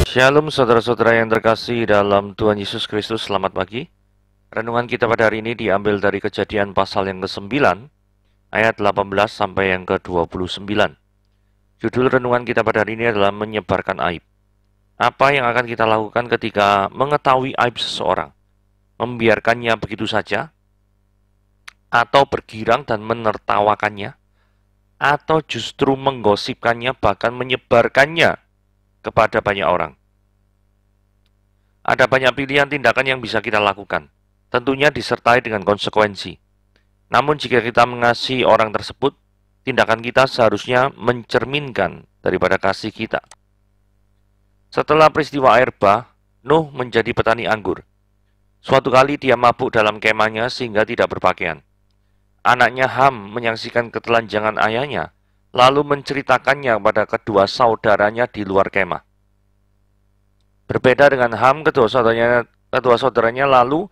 Shalom saudara-saudara yang terkasih dalam Tuhan Yesus Kristus, selamat pagi. Renungan kita pada hari ini diambil dari Kejadian pasal yang ke-9, ayat 18 sampai yang ke-29. Judul renungan kita pada hari ini adalah menyebarkan aib. Apa yang akan kita lakukan ketika mengetahui aib seseorang? Membiarkannya begitu saja? Atau bergirang dan menertawakannya? Atau justru menggosipkannya, bahkan menyebarkannya kepada banyak orang? Ada banyak pilihan tindakan yang bisa kita lakukan, tentunya disertai dengan konsekuensi. Namun jika kita mengasihi orang tersebut, tindakan kita seharusnya mencerminkan daripada kasih kita. Setelah peristiwa air bah, Nuh menjadi petani anggur. Suatu kali dia mabuk dalam kemahnya sehingga tidak berpakaian. Anaknya Ham menyaksikan ketelanjangan ayahnya, lalu menceritakannya kepada kedua saudaranya di luar kemah. Berbeda dengan Ham, kedua saudaranya lalu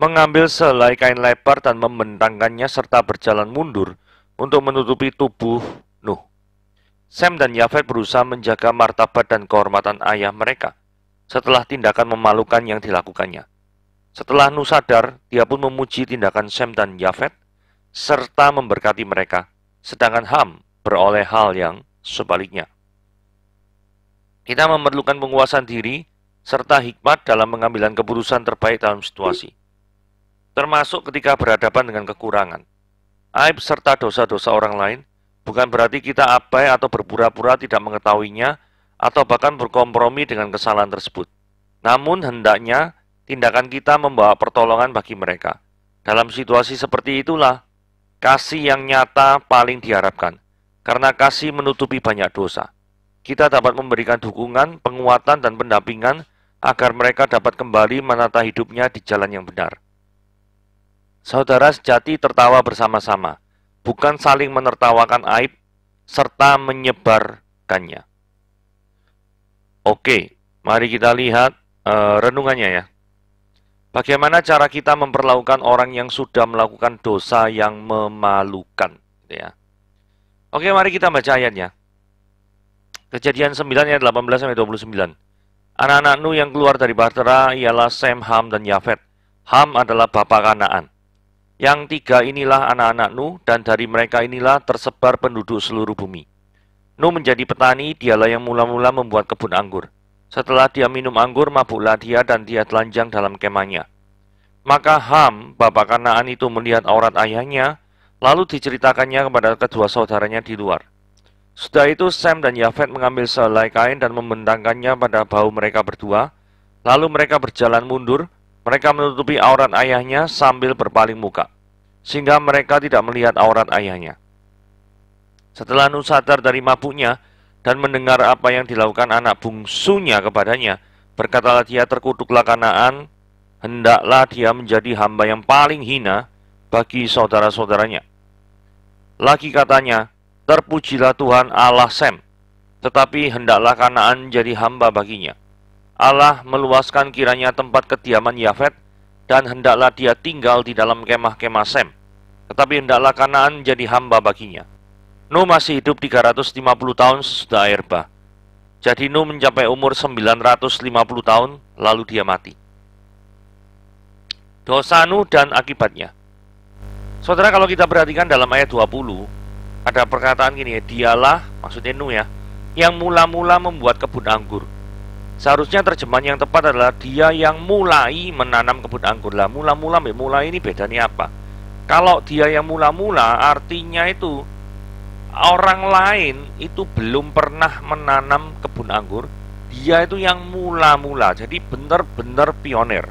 mengambil selai kain lebar dan membentangkannya serta berjalan mundur untuk menutupi tubuh Nuh. Sem dan Yafet berusaha menjaga martabat dan kehormatan ayah mereka setelah tindakan memalukan yang dilakukannya. Setelah Nuh sadar, dia pun memuji tindakan Sem dan Yafet serta memberkati mereka, sedangkan Ham beroleh hal yang sebaliknya. Kita memerlukan penguasaan diri serta hikmat dalam pengambilan keputusan terbaik dalam situasi, termasuk ketika berhadapan dengan kekurangan, aib serta dosa-dosa orang lain. Bukan berarti kita abai atau berpura-pura tidak mengetahuinya atau bahkan berkompromi dengan kesalahan tersebut. Namun hendaknya tindakan kita membawa pertolongan bagi mereka. Dalam situasi seperti itulah kasih yang nyata paling diharapkan, karena kasih menutupi banyak dosa. Kita dapat memberikan dukungan, penguatan, dan pendampingan agar mereka dapat kembali menata hidupnya di jalan yang benar. Saudara sejati tertawa bersama-sama, bukan saling menertawakan aib serta menyebarkannya. Oke, mari kita lihat renungannya ya. Bagaimana cara kita memperlakukan orang yang sudah melakukan dosa yang memalukan, ya. Oke, mari kita baca ayatnya. Kejadian 9 ayat 18 sampai 29. Anak-anak Nuh yang keluar dari Bahtera ialah Sem, Ham, dan Yafet. Ham adalah bapa Kanaan. Yang tiga inilah anak-anak Nuh, dan dari mereka inilah tersebar penduduk seluruh bumi. Nuh menjadi petani, dialah yang mula-mula membuat kebun anggur. Setelah dia minum anggur, mabuklah dia dan dia telanjang dalam kemahnya. Maka Ham, bapa Kanaan itu melihat aurat ayahnya, lalu diceritakannya kepada kedua saudaranya di luar. Sudah itu Sem dan Yafet mengambil selai kain dan membentangkannya pada bahu mereka berdua. Lalu mereka berjalan mundur, mereka menutupi aurat ayahnya sambil berpaling muka, sehingga mereka tidak melihat aurat ayahnya. Setelah Nuh sadar dari mabuknya dan mendengar apa yang dilakukan anak bungsunya kepadanya, berkatalah dia, terkutuklah Kanaan, hendaklah dia menjadi hamba yang paling hina bagi saudara-saudaranya. Lagi katanya, terpujilah Tuhan Allah Sem, tetapi hendaklah Kanaan jadi hamba baginya. Allah meluaskan kiranya tempat kediaman Yafet, dan hendaklah dia tinggal di dalam kemah-kemah Sem, tetapi hendaklah Kanaan jadi hamba baginya. Nuh masih hidup 350 tahun sesudah air bah. Jadi Nuh mencapai umur 950 tahun, lalu dia mati. Dosa Nuh dan akibatnya. Saudara, kalau kita perhatikan dalam ayat 20, ada perkataan gini ya, dialah, maksudnya Nuh ya, yang mula-mula membuat kebun anggur. Seharusnya terjemahan yang tepat adalah dia yang mulai menanam kebun anggur. Lah, mula-mula mulai ini bedanya apa? Kalau dia yang mula-mula, artinya itu orang lain itu belum pernah menanam kebun anggur, dia itu yang mula-mula, jadi benar-benar pionir.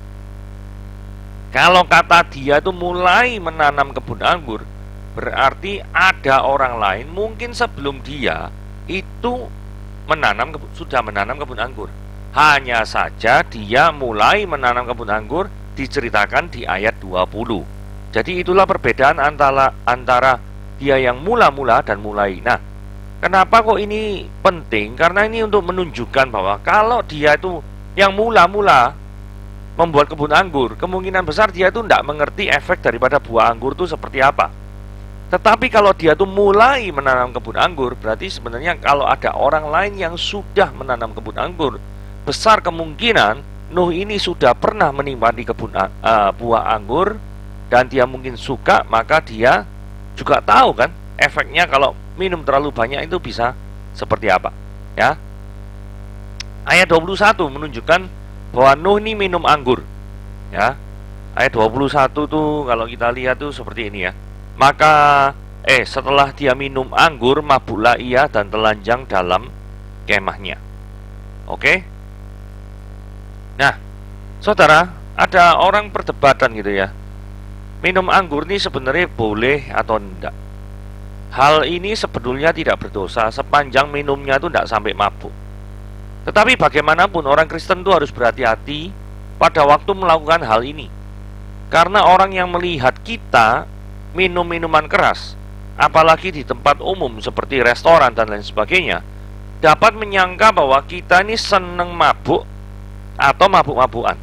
Kalau kata dia itu mulai menanam kebun anggur, berarti ada orang lain mungkin sebelum dia itu sudah menanam kebun anggur. Hanya saja dia mulai menanam kebun anggur diceritakan di ayat 20. Jadi itulah perbedaan antara dia yang mula-mula dan mulai. Nah, kenapa kok ini penting? Karena ini untuk menunjukkan bahwa kalau dia itu yang mula-mula membuat kebun anggur, kemungkinan besar dia itu tidak mengerti efek daripada buah anggur itu seperti apa. Tetapi kalau dia tuh mulai menanam kebun anggur, berarti sebenarnya kalau ada orang lain yang sudah menanam kebun anggur, besar kemungkinan Nuh ini sudah pernah menikmati kebun buah anggur dan dia mungkin suka, maka dia juga tahu kan efeknya kalau minum terlalu banyak itu bisa seperti apa. Ya. Ayat 21 menunjukkan bahwa Nuh ini minum anggur. Ya. Ayat 21 tuh kalau kita lihat tuh seperti ini ya. Maka setelah dia minum anggur, mabuklah ia dan telanjang dalam kemahnya. Oke. Nah, saudara, ada orang perdebatan gitu ya. Minum anggur ini sebenarnya boleh atau enggak. Hal ini sebetulnya tidak berdosa sepanjang minumnya itu tidak sampai mabuk. Tetapi bagaimanapun orang Kristen itu harus berhati-hati pada waktu melakukan hal ini. Karena orang yang melihat kita minum minuman keras, apalagi di tempat umum seperti restoran dan lain sebagainya, dapat menyangka bahwa kita ini seneng mabuk atau mabuk-mabukan.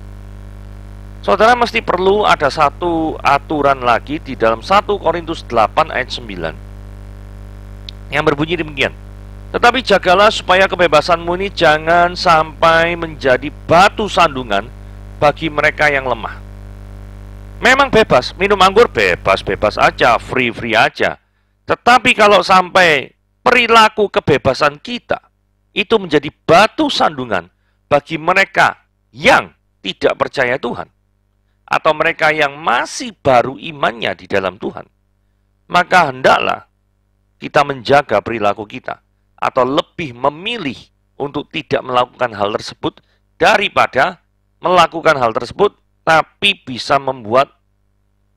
Saudara mesti perlu ada satu aturan lagi di dalam 1 Korintus 8 ayat 9 yang berbunyi demikian. Tetapi jagalah supaya kebebasanmu ini jangan sampai menjadi batu sandungan bagi mereka yang lemah. Memang bebas, minum anggur bebas-bebas aja, free-free aja. Tetapi kalau sampai perilaku kebebasan kita itu menjadi batu sandungan bagi mereka yang tidak percaya Tuhan, atau mereka yang masih baru imannya di dalam Tuhan, maka hendaklah kita menjaga perilaku kita, atau lebih memilih untuk tidak melakukan hal tersebut daripada melakukan hal tersebut tapi bisa membuat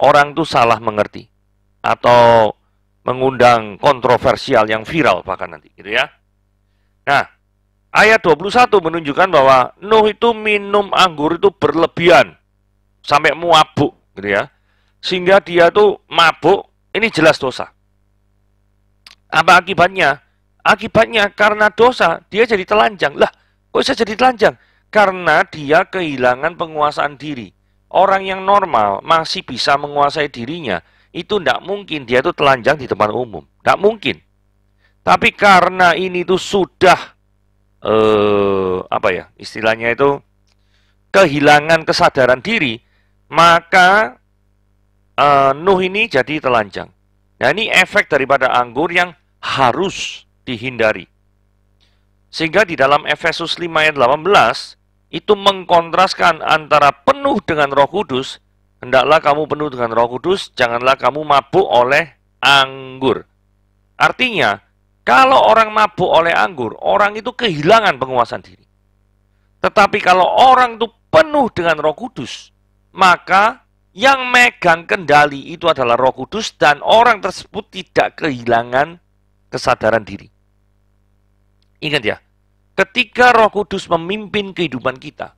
orang itu salah mengerti atau mengundang kontroversial yang viral bahkan nanti gitu ya. Nah, ayat 21 menunjukkan bahwa Nuh itu minum anggur itu berlebihan sampai mabuk gitu ya. Sehingga dia tuh mabuk, ini jelas dosa. Apa akibatnya? Akibatnya karena dosa dia jadi telanjang. Lah, kok bisa jadi telanjang? Karena dia kehilangan penguasaan diri. Orang yang normal masih bisa menguasai dirinya, itu tidak mungkin dia tuh telanjang di tempat umum. Tidak mungkin. Tapi karena ini tuh sudah istilahnya itu kehilangan kesadaran diri, maka Nuh ini jadi telanjang. Nah, ini efek daripada anggur yang harus dihindari. Sehingga di dalam Efesus 5 ayat 18 itu mengkontraskan antara penuh dengan Roh Kudus, hendaklah kamu penuh dengan Roh Kudus, janganlah kamu mabuk oleh anggur. Artinya, kalau orang mabuk oleh anggur, orang itu kehilangan penguasaan diri. Tetapi kalau orang itu penuh dengan Roh Kudus, maka yang megang kendali itu adalah Roh Kudus dan orang tersebut tidak kehilangan kesadaran diri. Ingat ya, ketika Roh Kudus memimpin kehidupan kita,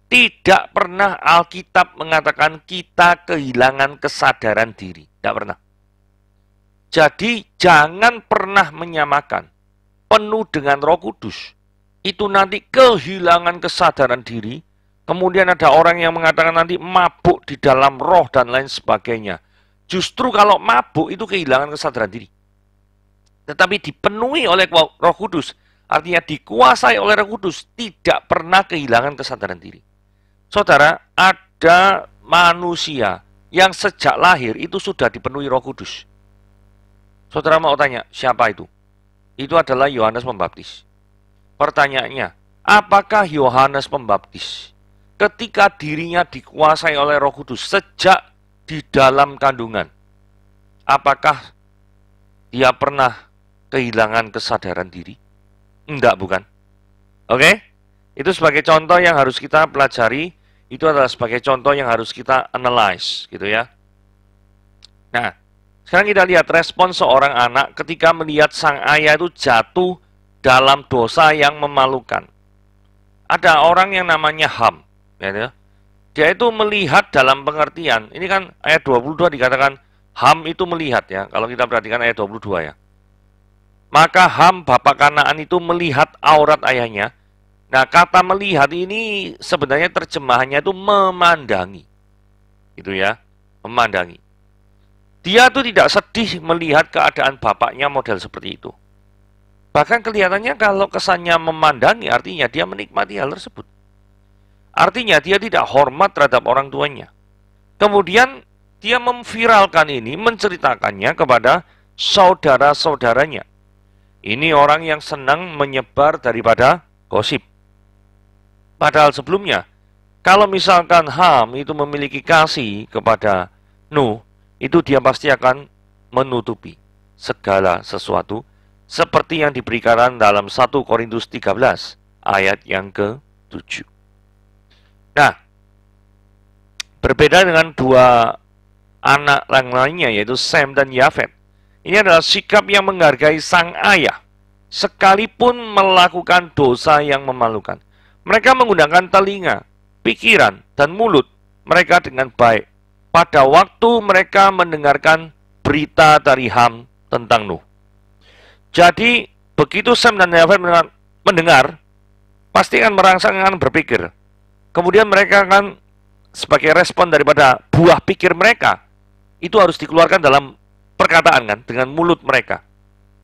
tidak pernah Alkitab mengatakan kita kehilangan kesadaran diri. Tidak pernah. Jadi jangan pernah menyamakan penuh dengan Roh Kudus itu nanti kehilangan kesadaran diri. Kemudian ada orang yang mengatakan nanti mabuk di dalam roh dan lain sebagainya. Justru kalau mabuk itu kehilangan kesadaran diri. Tetapi dipenuhi oleh Roh Kudus, artinya dikuasai oleh Roh Kudus, tidak pernah kehilangan kesadaran diri. Saudara, ada manusia yang sejak lahir itu sudah dipenuhi Roh Kudus. Saudara mau tanya, siapa itu? Itu adalah Yohanes Pembaptis. Pertanyaannya, apakah Yohanes Pembaptis ketika dirinya dikuasai oleh Roh Kudus sejak di dalam kandungan, apakah dia pernah kehilangan kesadaran diri? Enggak, bukan. Oke? Itu sebagai contoh yang harus kita pelajari, itu adalah sebagai contoh yang harus kita analyze, gitu ya. Nah, sekarang kita lihat respon seorang anak ketika melihat sang ayah itu jatuh dalam dosa yang memalukan. Ada orang yang namanya Ham, ya. Dia itu melihat dalam pengertian, ini kan ayat 22 dikatakan Ham itu melihat ya, kalau kita perhatikan ayat 22 ya. Maka Ham bapak Kanaan itu melihat aurat ayahnya. Nah, kata melihat ini sebenarnya terjemahannya itu memandangi. Gitu ya, memandangi. Dia tuh tidak sedih melihat keadaan bapaknya model seperti itu. Bahkan kelihatannya kalau kesannya memandangi, artinya dia menikmati hal tersebut. Artinya dia tidak hormat terhadap orang tuanya. Kemudian dia memviralkan ini, menceritakannya kepada saudara-saudaranya. Ini orang yang senang menyebar daripada gosip. Padahal sebelumnya, kalau misalkan Ham itu memiliki kasih kepada Nuh, itu dia pasti akan menutupi segala sesuatu seperti yang diberikan dalam 1 Korintus 13 ayat yang ke-7. Nah, berbeda dengan dua anak yang lainnya yaitu Sem dan Yafet. Ini adalah sikap yang menghargai sang ayah sekalipun melakukan dosa yang memalukan. Mereka menggunakan telinga, pikiran, dan mulut mereka dengan baik pada waktu mereka mendengarkan berita dari Ham tentang Nuh. Jadi, begitu Sem dan Yafet mendengar, pasti akan merangsang, akan berpikir. Kemudian mereka akan sebagai respon daripada buah pikir mereka, itu harus dikeluarkan dalam perkataan kan, dengan mulut mereka.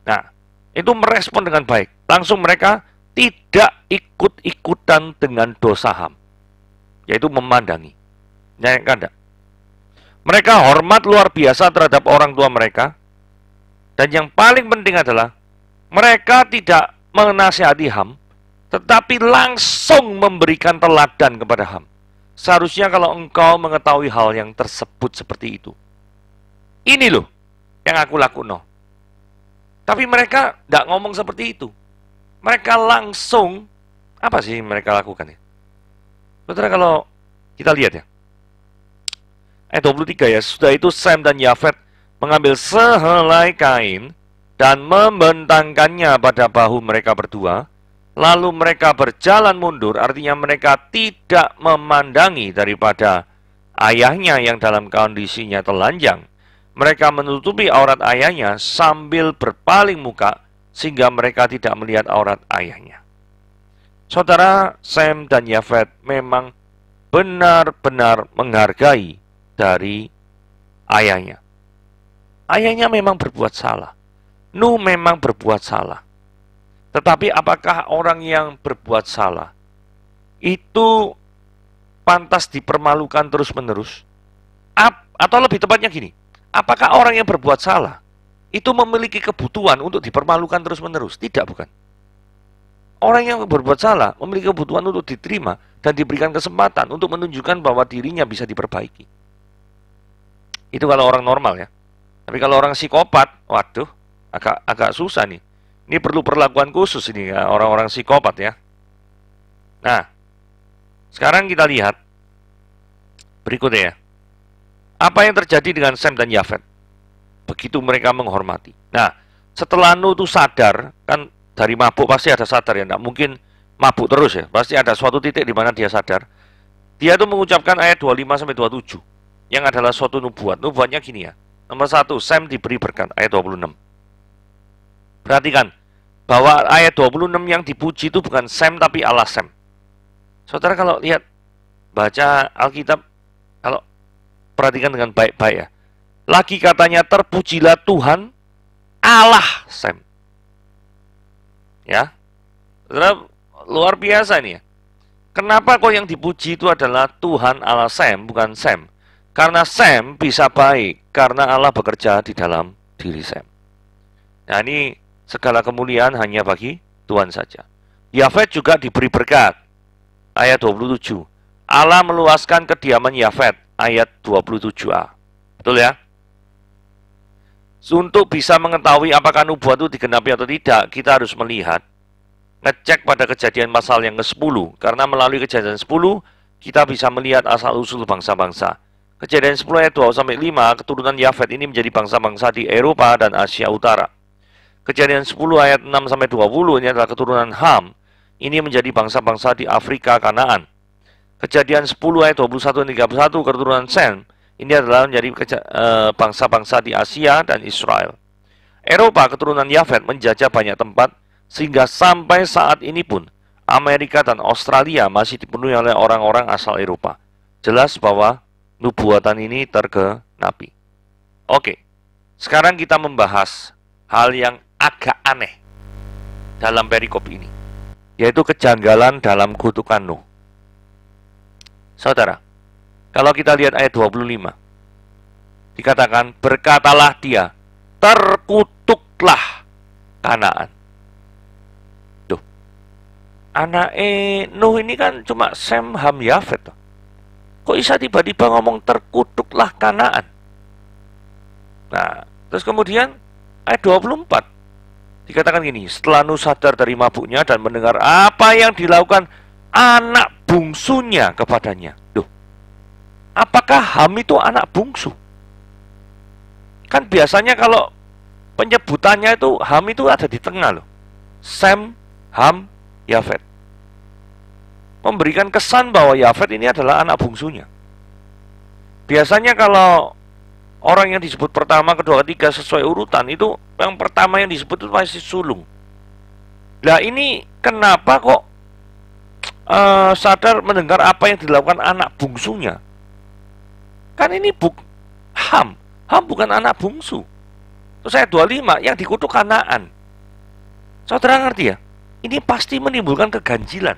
Nah, itu merespon dengan baik. Langsung mereka tidak ikut-ikutan dengan dosa Ham, yaitu memandangi. Nyayangkan enggak? Mereka hormat luar biasa terhadap orang tua mereka. Dan yang paling penting adalah mereka tidak menasihati Ham, tetapi langsung memberikan teladan kepada Ham. Seharusnya kalau engkau mengetahui hal yang tersebut seperti itu, ini loh yang aku lakukan. Tapi mereka tidak ngomong seperti itu. Mereka langsung, apa sih mereka lakukan ya? Saudara, kalau kita lihat ya, ayat 23 ya, sudah itu Sem dan Yafet mengambil sehelai kain dan membentangkannya pada bahu mereka berdua. Lalu mereka berjalan mundur, artinya mereka tidak memandangi daripada ayahnya yang dalam kondisinya telanjang. Mereka menutupi aurat ayahnya sambil berpaling muka, sehingga mereka tidak melihat aurat ayahnya. Saudara, Sem dan Yafet memang benar-benar menghargai dari ayahnya. Ayahnya memang berbuat salah. Nuh memang berbuat salah. Tetapi apakah orang yang berbuat salah itu pantas dipermalukan terus-menerus? Atau lebih tepatnya gini, apakah orang yang berbuat salah itu memiliki kebutuhan untuk dipermalukan terus-menerus? Tidak, bukan. Orang yang berbuat salah memiliki kebutuhan untuk diterima dan diberikan kesempatan untuk menunjukkan bahwa dirinya bisa diperbaiki. Itu kalau orang normal ya. Tapi kalau orang psikopat, waduh, agak susah nih. Ini perlu perlakuan khusus ini ya, orang-orang psikopat ya. Nah, sekarang kita lihat berikutnya ya. Apa yang terjadi dengan Sem dan Yafet? Begitu mereka menghormati. Nah, setelah Nuh itu sadar, kan dari mabuk pasti ada sadar ya, tidak mungkin mabuk terus ya. Pasti ada suatu titik di mana dia sadar. Dia itu mengucapkan ayat 25-27, yang adalah suatu nubuat. Nubuatnya gini ya. Nomor 1, Sem diberi berkat, ayat 26. Perhatikan, bahwa ayat 26 yang dipuji itu bukan Sem tapi Allah Sem. Saudara kalau lihat, baca Alkitab, kalau perhatikan dengan baik-baik ya. Lagi katanya, terpujilah Tuhan Allah Sem. Ya, saudara, luar biasa ini ya. Kenapa kok yang dipuji itu adalah Tuhan Allah Sem, bukan Sem? Karena Sem bisa baik, karena Allah bekerja di dalam diri Sem. Nah ini segala kemuliaan hanya bagi Tuhan saja. Yafet juga diberi berkat. Ayat 27. Allah meluaskan kediaman Yafet. Ayat 27a. Betul ya? Untuk bisa mengetahui apakah nubuat itu digenapi atau tidak, kita harus melihat, ngecek pada kejadian pasal yang ke-10. Karena melalui kejadian 10, kita bisa melihat asal-usul bangsa-bangsa. Kejadian 10 ayat 2-5, keturunan Yafet ini menjadi bangsa-bangsa di Eropa dan Asia Utara. Kejadian 10 ayat 6-20 ini adalah keturunan Ham. Ini menjadi bangsa-bangsa di Afrika Kanaan. Kejadian 10 ayat 21-31 keturunan Sem. Ini adalah menjadi bangsa-bangsa di Asia dan Israel. Eropa keturunan Yafet menjajah banyak tempat, sehingga sampai saat ini pun Amerika dan Australia masih dipenuhi oleh orang-orang asal Eropa. Jelas bahwa nubuatan ini tergenapi. Oke, sekarang kita membahas hal yang agak aneh. dalam perikop ini, yaitu kejanggalan dalam kutukan Nuh. Saudara, kalau kita lihat ayat 25, dikatakan, berkatalah dia, terkutuklah Kanaan. Tuh, anak Nuh ini kan cuma Sem, Ham, Yafet. Kok bisa tiba-tiba ngomong terkutuklah Kanaan? Nah, terus kemudian ayat 24 dikatakan gini, setelah Nuh sadar dari mabuknya dan mendengar apa yang dilakukan anak bungsunya kepadanya. Duh, apakah Ham itu anak bungsu? Kan biasanya kalau penyebutannya itu Ham itu ada di tengah loh. Sem, Ham, Yafet. Memberikan kesan bahwa Yafet ini adalah anak bungsunya. Biasanya kalau orang yang disebut pertama, kedua, ketiga sesuai urutan, itu yang pertama yang disebut itu masih sulung. Nah ini kenapa kok sadar mendengar apa yang dilakukan anak bungsunya? Kan ini Ham. Ham bukan anak bungsu. Terus ayat 25 yang dikutuk Kanaan. Saudara ngerti ya? Ini pasti menimbulkan keganjilan,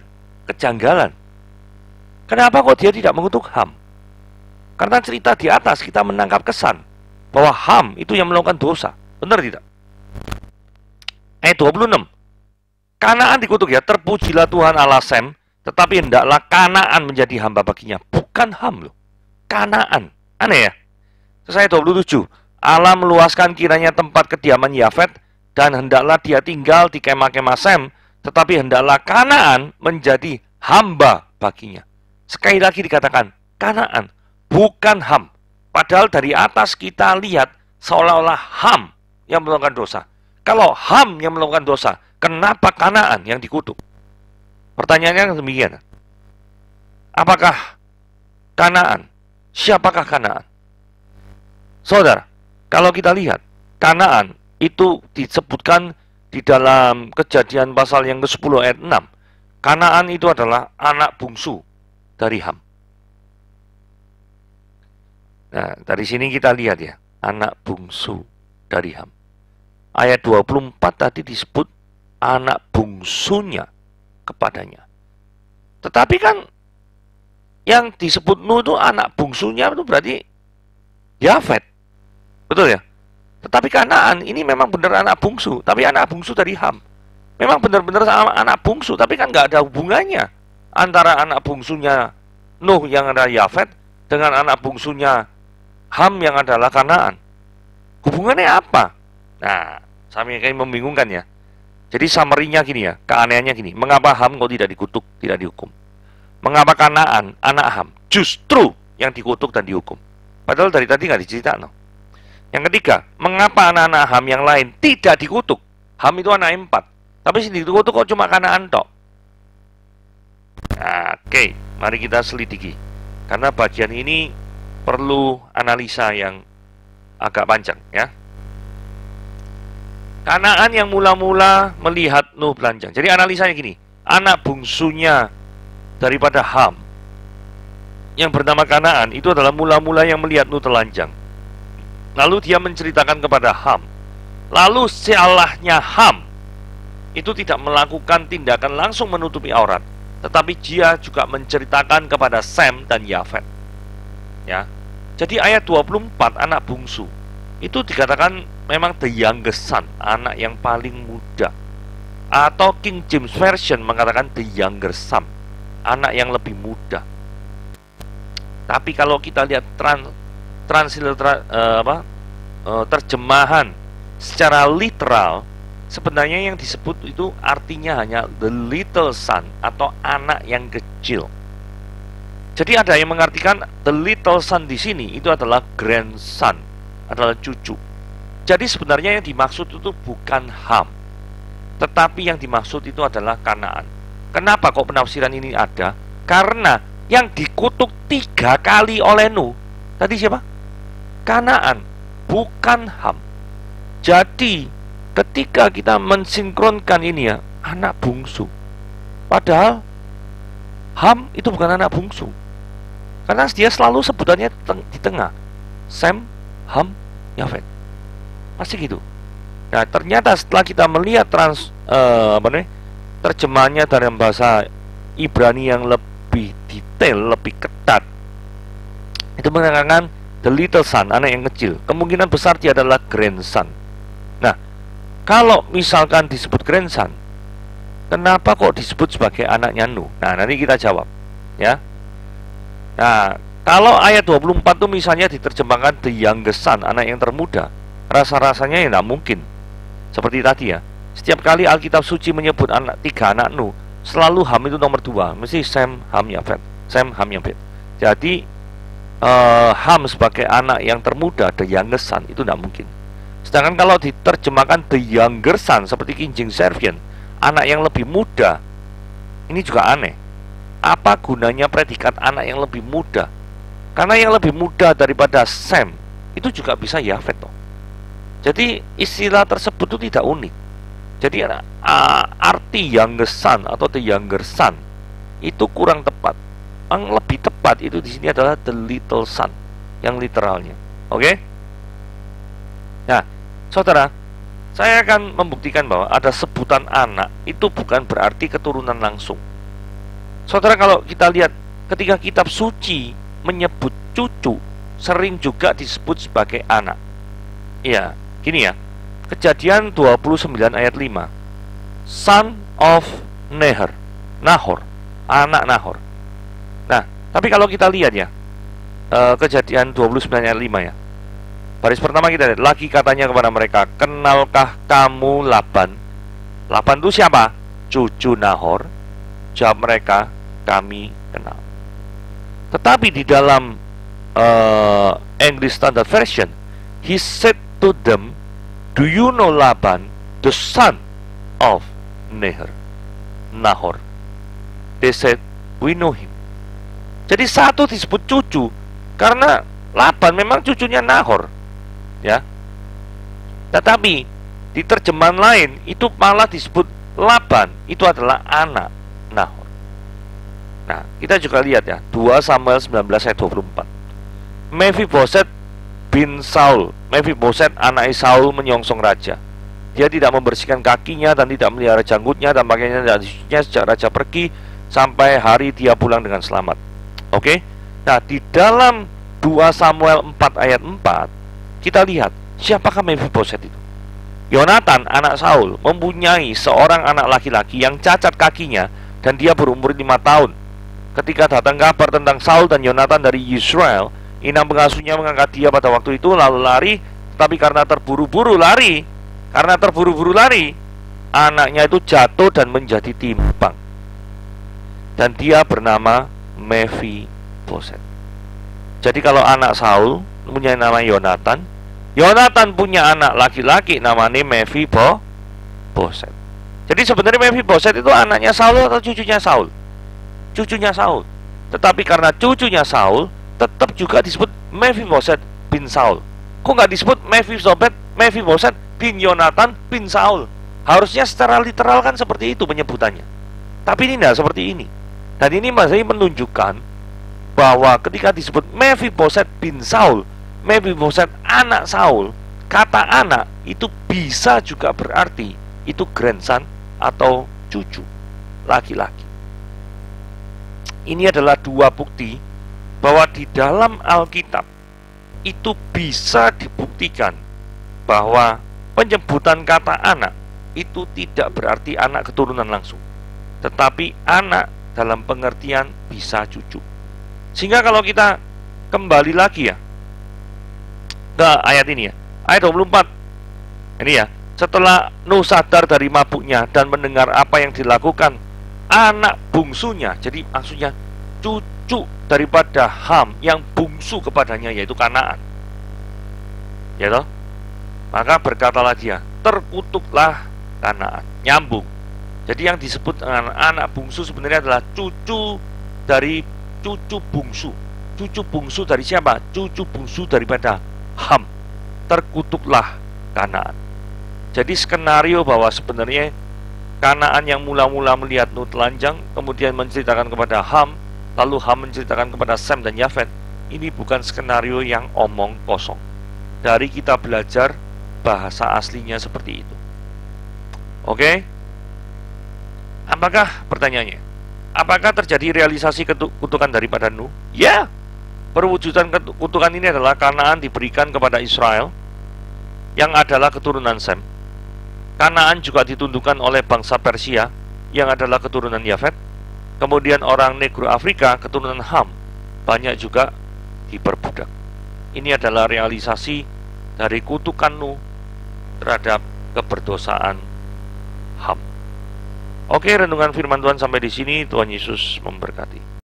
kejanggalan. Kenapa kok dia tidak mengutuk Ham? Karena cerita di atas kita menangkap kesan bahwa Ham itu yang melakukan dosa. Benar tidak? Ayat 26. Kanaan dikutuk ya, terpujilah Tuhan Allah Sem, tetapi hendaklah Kanaan menjadi hamba baginya. Bukan Ham loh. Kanaan. Aneh ya? Terus ayat 27. Allah meluaskan kiranya tempat kediaman Yafet, dan hendaklah dia tinggal di kemah-kemah Sem, tetapi hendaklah Kanaan menjadi hamba baginya. Sekali lagi dikatakan, Kanaan, bukan Ham. Padahal dari atas kita lihat seolah-olah Ham yang melakukan dosa. Kalau Ham yang melakukan dosa, kenapa Kanaan yang dikutuk? Pertanyaannya demikian. Apakah Kanaan? Siapakah Kanaan? Saudara, kalau kita lihat, Kanaan itu disebutkan di dalam Kejadian pasal yang ke-10 ayat 6. Kanaan itu adalah anak bungsu dari Ham. Nah, dari sini kita lihat ya, anak bungsu dari Ham. Ayat 24 tadi disebut anak bungsunya kepadanya. Tetapi kan yang disebut Nuh itu anak bungsunya itu berarti Yafet. Betul ya? Tetapi Kanaan ini memang benar anak bungsu, tapi anak bungsu dari Ham. Memang benar-benar anak bungsu, tapi kan nggak ada hubungannya antara anak bungsunya Nuh yang ada Yafet dengan anak bungsunya Ham yang adalah Kanaan. Hubungannya apa? Nah, sampai kayak membingungkan ya. Jadi summary-nya gini ya, keanehannya gini. Mengapa Ham kok tidak dikutuk, tidak dihukum? Mengapa Kanaan, anak Ham, justru yang dikutuk dan dihukum? Padahal dari tadi nggak diceritakan. Yang ketiga, mengapa anak-anak Ham yang lain tidak dikutuk? Ham itu anak 4, tapi sini dikutuk kok cuma Kanaan tok. Nah, oke, mari kita selidiki. Karena bagian ini perlu analisa yang agak panjang ya. Kanaan yang mula-mula melihat Nuh telanjang. Jadi analisanya gini, anak bungsunya daripada Ham yang bernama Kanaan itu adalah mula-mula yang melihat Nuh telanjang. Lalu dia menceritakan kepada Ham. Lalu salahnya Ham itu tidak melakukan tindakan langsung menutupi aurat, tetapi dia juga menceritakan kepada Sem dan Yafet. Ya. Jadi ayat 24 anak bungsu itu dikatakan memang the youngest son, anak yang paling muda. Atau King James Version mengatakan the younger son, anak yang lebih muda. Tapi kalau kita lihat terjemahan secara literal, sebenarnya yang disebut itu artinya hanya the little son atau anak yang kecil. Jadi ada yang mengartikan the little son di sini itu adalah grandson, adalah cucu. Jadi sebenarnya yang dimaksud itu bukan Ham, tetapi yang dimaksud itu adalah Kanaan. Kenapa kok penafsiran ini ada? Karena yang dikutuk 3 kali oleh Nuh tadi siapa? Kanaan, bukan Ham. Jadi ketika kita mensinkronkan ini ya, anak bungsu, padahal Ham itu bukan anak bungsu, karena dia selalu sebutannya di tengah, Sem, Ham, Yafet, pasti gitu. Nah, ternyata setelah kita melihat terjemahannya dalam bahasa Ibrani yang lebih detail, lebih ketat, itu mengatakan the little son, anak yang kecil. Kemungkinan besar dia adalah grandson. Nah, kalau misalkan disebut grandson, kenapa kok disebut sebagai anaknya Nuh? Nah, nanti kita jawab, ya. Nah, kalau ayat 24 itu misalnya diterjemahkan the youngest son, anak yang termuda, rasa-rasanya ya tidak mungkin. Seperti tadi ya, setiap kali Alkitab suci menyebut tiga anak Nuh, selalu Ham itu nomor 2, mesti Sem, Ham, Yafet. Sem, Ham, Yafet. Jadi Ham sebagai anak yang termuda, the youngest son, itu tidak mungkin. Sedangkan kalau diterjemahkan the younger son seperti King James Version, anak yang lebih muda, ini juga aneh. Apa gunanya predikat anak yang lebih muda? Karena yang lebih muda daripada Sem itu juga bisa Yafet toh. Jadi istilah tersebut itu tidak unik. Jadi arti youngest son atau the younger son itu kurang tepat. Yang lebih tepat itu di sini adalah the little son, yang literalnya. Oke? Nah, saudara, saya akan membuktikan bahwa ada sebutan anak itu bukan berarti keturunan langsung. Saudara, kalau kita lihat ketika kitab suci menyebut cucu, sering juga disebut sebagai anak. Iya, gini ya. Kejadian 29 ayat 5. Son of Nahor, anak Nahor. Nah, tapi kalau kita lihat ya, Kejadian 29 ayat 5 ya. Baris pertama kita lihat, lagi katanya kepada mereka, kenalkah kamu Laban? Laban itu siapa? Cucu Nahor. Jawab mereka, kami kenal. Tetapi di dalam English Standard Version, he said to them, do you know Laban, the son of Nahor? They said, we know him. Jadi satu disebut cucu karena Laban memang cucunya Nahor, ya. Tetapi di terjemahan lain itu malah disebut Laban itu adalah anak Nahor. Nah, kita juga lihat ya, 2 Samuel 19 ayat 24. Mephiboset bin Saul, Mephiboset anak Saul menyongsong raja. Dia tidak membersihkan kakinya dan tidak melihara janggutnya dan pakaiannya tidak disucinya sejak raja pergi sampai hari dia pulang dengan selamat. Oke. Nah, di dalam 2 Samuel 4 ayat 4 kita lihat siapakah Mephiboset itu. Yonatan anak Saul mempunyai seorang anak laki-laki yang cacat kakinya dan dia berumur 5 tahun. Ketika datang kabar tentang Saul dan Yonatan dari Israel, inang pengasuhnya mengangkat dia pada waktu itu lalu lari. Tapi karena terburu-buru lari, anaknya itu jatuh dan menjadi timpang. Dan dia bernama Mephiboset. Jadi kalau anak Saul punya nama Yonatan, Yonatan punya anak laki-laki namanya Mephiboset. Jadi sebenarnya Mephiboset itu anaknya Saul atau cucunya Saul? Cucunya Saul. Tetapi karena cucunya Saul, tetap juga disebut Mephiboset bin Saul. Kok nggak disebut Mephiboset bin Yonatan bin Saul? Harusnya secara literal kan seperti itu penyebutannya. Tapi ini tidak seperti ini. Dan ini masih menunjukkan bahwa ketika disebut Mephiboset bin Saul, Mephiboset anak Saul, kata anak itu bisa juga berarti itu grandson atau cucu laki-laki. Ini adalah dua bukti bahwa di dalam Alkitab itu bisa dibuktikan bahwa penyebutan kata anak itu tidak berarti anak keturunan langsung, tetapi anak dalam pengertian bisa cucu. Sehingga kalau kita kembali lagi ya ke ayat ini ya, ayat 24 ini ya, setelah Nuh sadar dari mabuknya dan mendengar apa yang dilakukan anak bungsunya, jadi maksudnya cucu daripada Ham yang bungsu kepadanya yaitu Kanaan, ya toh, maka berkatalah dia, terkutuklah Kanaan. Nyambung. Jadi yang disebut dengan anak bungsu sebenarnya adalah cucu dari cucu bungsu. Cucu bungsu dari siapa? Cucu bungsu daripada Ham. Terkutuklah Kanaan. Jadi skenario bahwa sebenarnya Kanaan yang mula-mula melihat Nuh telanjang, kemudian menceritakan kepada Ham, lalu Ham menceritakan kepada Sem dan Yafet, ini bukan skenario yang omong kosong. Dari kita belajar bahasa aslinya seperti itu. Oke? Apakah pertanyaannya? Apakah terjadi realisasi kutukan daripada Nuh? Ya. Perwujudan kutukan ini adalah Kanaan diberikan kepada Israel yang adalah keturunan Sem. Kanaan juga ditundukkan oleh bangsa Persia yang adalah keturunan Yafet. Kemudian orang Negro Afrika keturunan Ham banyak juga diperbudak. Ini adalah realisasi dari kutukan Nuh terhadap keberdosaan Ham. Oke, renungan firman Tuhan sampai di sini. Tuhan Yesus memberkati.